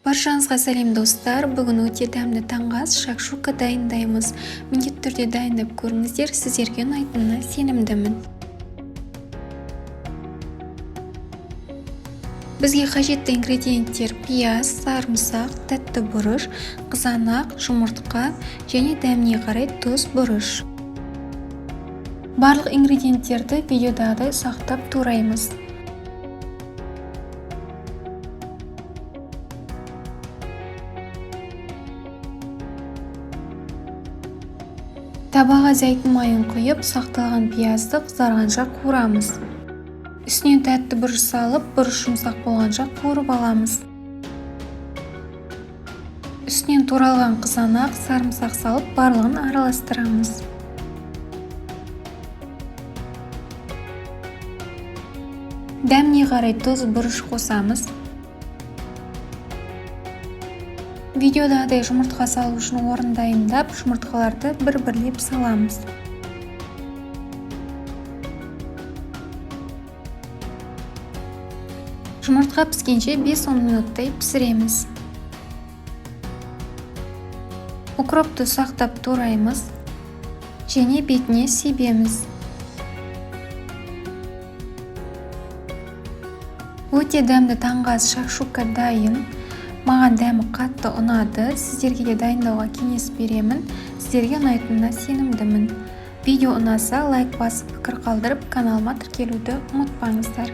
Баршаңызға сәлем достар. Бүгін өте дәмді таңғы ас шакшука дайындаймыз. Міндетті түрде дайындап көріңіздер, сіздерге ұнайтынына сенімдімін. Бізге қажетті ингредиенттер: пияз, сарымсақ, тәтті бұрыш, қызанақ, жұмыртқа және дәміне қарай тұз, бұрыш. Барлық ингредиенттерді видеодағыдай сақтап тураймыз. Табаға зәйтүн майын құйып, сақталған пиязды қызарғанша қуырамыз. Үстінен тәтті бұрыш салып, бұрыш жұмсақ болғанша қуырып аламыз. Үстінен туралған қызанақ, сарымсақ салып, барлығын араластырамыз. Дәміне қарай тұз, бұрыш қосамыз. Видеодағыдай жұмыртқа салу үшін орын дайындап, жұмыртқаларды бір-бірлеп саламыз. Жұмыртқа піскенше 5-10 минуттай пісіреміз. Укропты сақтап тураймыз және бетіне себеміз. Өте дәмді таңғы ас шакшука дайын. Маған дәмі қатты ұнады. Сіздерге де дайындауға кеңес беремін. Сіздерге ұнайтынына сенімдімін. Видео ұнаса лайк басып, пікір қалдырып, каналыма тіркелуді ұмытпаңыздар.